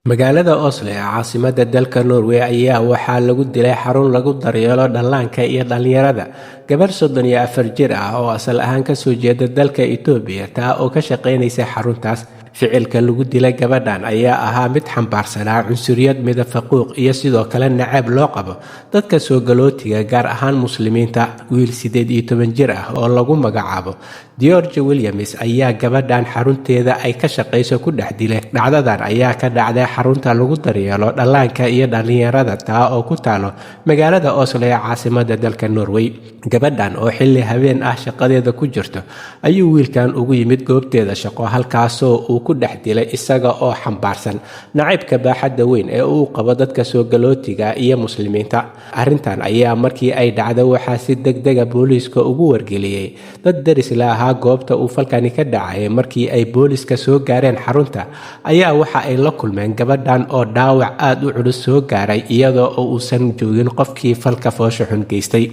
magaalada Oslo ee caasimadda dalka Norway ayaa waxaa lagu dilay xarun lagu daryeelo dhallaanka iyo dhalinyarada. Gabar 34 jir ah oo asal ahaan ka soo jeeda dalka Itoobiya taa oo ka shaqeynaysa xaruntaas. ficilka lagu dilay gabadhan ayaa ahaa mid xambaarsanaa cunsuriyad midab faquuq iyo sidoo kale nacayb loo qabo dadka soo galootiga gaar ahaan muslimiinta. wiil 18 jir ah oo lagu magacaabo George Williams ayaa gabadhan xarunteeda ay ka shaqeyso ku dhex dilay. dhacdadan ayaa ka dhacday xarunta lagu daryeelo dhallaanka iyo dhalinyarada taa oo ku taalo magaalada Oslo ee caasimadda dalka Norway. gabadhan oo xilli habeen ah shaqadeeda ku jirto ayuu wiilkan ugu yimid goobteeda shaqo halkaasoo uu ku dhex dilay isaga oo xambaarsan nacaybka baaxadda weyn ee uu qabo dadka soo galootiga iyo muslimiinta. arrintan ayaa markii ay dhacday waxaa si degdega booliiska ugu wargeliyay dad daris la ahaa goobta uu falkani ka dhacay. markii ay booliiska soo gaareen xarunta ayaa waxa ay la kulmeen gabadhan oo dhaawac aad u culus soo gaaray iyadoo uusan joogin qofkii falka foosha xun geystay.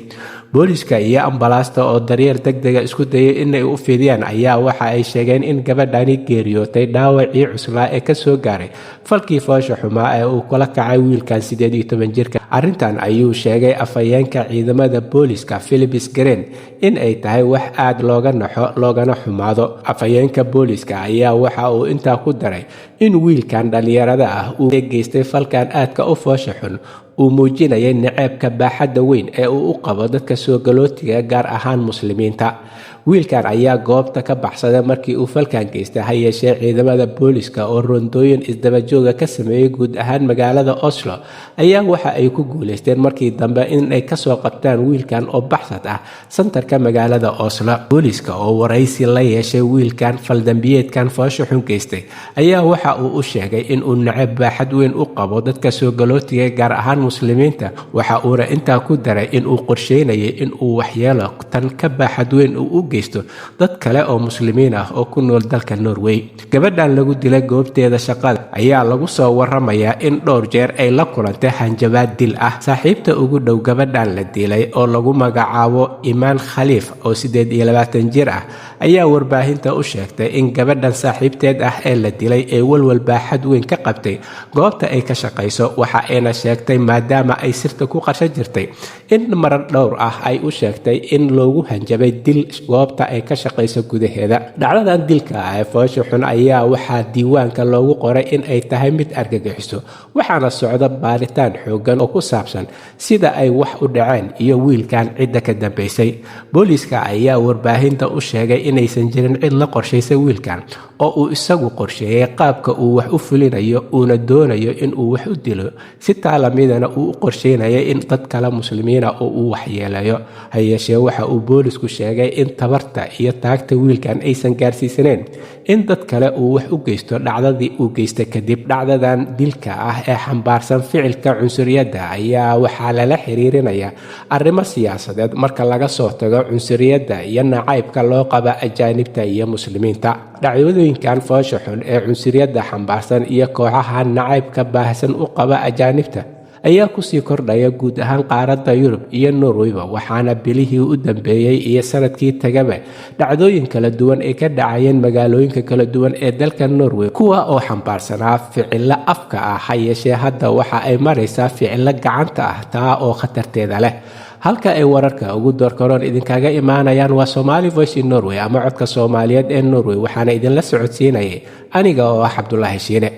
booliiska iyo ambalaasta oo daryeel degdega isku dayay inay u fidiyaan ayaa waxa ay sheegeen in gabadhani geeriyootay dhaawacii cuslaa ee ka soo gaaray falkii foosha xumaa ee uu kula kacay wiilkan 18 jirka. arrintan ayuu sheegay afhayeenka ciidamada booliiska Philips Green in ay tahay wax aad looga naxo loogana xumaado. afhayeenka booliiska ayaa waxa uu intaa ku daray in wiilkan dhalinyarada ah uu geystay falkan aadka u foosha xun uu muujinayay nacaybka baaxadda weyn ee uu u qabo dadka soo galootiga gaar ahaan muslimiinta. wiilkan ayaa goobta ka baxsaday markii uu falkan geystay ha yeeshee ciidamada booliiska oo rondooyin isdabajooga ka sameeyay guud ahaan magaalada Oslo ayaa waxa ay ku guuleysteen markii dambe in ay kasoo qabtaan wiilkan oo baxsad ah santarka magaalada Oslo. booliiska oo waraysi la yeeshay wiilkan faldambiyeedkan foosha xun geystay ayaa waxa uu u sheegay in uu nacayb baaxad weyn u qabo dadka soo galootiga gaar ahaan muslimiinta. waxa uuna intaa ku daray in uu qorsheynayay in uu waxyeelo tan ka baaxad weyn u geysto dad kale oo muslimiin ah oo ku nool dalka Norway. gabadhan lagu dilay goobteeda shaqada ayaa lagu soo waramayaa in dhowr jeer ay la kulantay hanjabaad dil ah. saaxiibta ugu dhow gabadhan la dilay oo lagu magacaabo Imaan Khaliif oo 28 jir ah ayaa warbaahinta u sheegtay in gabadhan saaxiibteed ah ee la dilay ee walwal baaxad weyn ka qabtay goobta ay ka shaqeyso. waxa ayna sheegtay maadaama ay sirta ku qarshan jirtay in marar dhowr ah ay u sheegtay in loogu hanjabay dil goobta ay ka shaqeyso gudaheeda. dhacdadan dilka ah ee foosha xun ayaa waxaa diiwaanka loogu qoray in ay tahay mid argagixiso waxaana socda baaritaan xoogan oo ku saabsan sida ay wax u dhaceen iyo wiilkan cidda ka dambeysay. booliiska ayaa warbaahinta u sheegay inaysan jirin cid la qorshaysay wiilkan oo uu isagu qorsheeyay qaabka uu wax u fulinayo uuna doonayo in uu wax u dilo si taalamidana uu u qorsheynayay in dad kale muslimiina oo uu waxyeelayo. ha yeeshee waxa uu boolisku sheegay in tabarta iyo taagta wiilkan aysan gaarsiisaneen in dad kale uu wax u geysto dhacdadii uu geystay kadib. dhacdadan dilka ah ee xambaarsan ficilka cunsuriyadda ayaa waxaa lala xiriirinayaa arrimo siyaasadeed marka laga soo tago cunsuriyadda iyo nacaybka loo qaba ajaanibta iyo muslimiinta. dhacdooyinkan foosha xun ee cunsuriyadda xambaarsan iyo kooxaha nacaybka baahsan u qaba ajaanibta ayaa kusii kordhaya guud ahaan qaaradda Yurub iyo Norwayba waxaana bilihii u dambeeyay iyo sanadkii tagaba dhacdooyin kala duwan ee ka dhacayeen magaalooyinka kala duwan ee dalka Norway kuwa oo xambaarsanaa ficilo afka ah. ha yeeshee hadda waxa ay maraysaa ficilo gacanta ah taa oo khatarteeda leh. halka ay wararka ugu doorkaroon idinkaga imaanayaan waa Somali Voice in Norway ama codka Soomaaliyeed ee Norway waxaana idinla socodsiinayay aniga oo ah Cabdullaahi Shiine.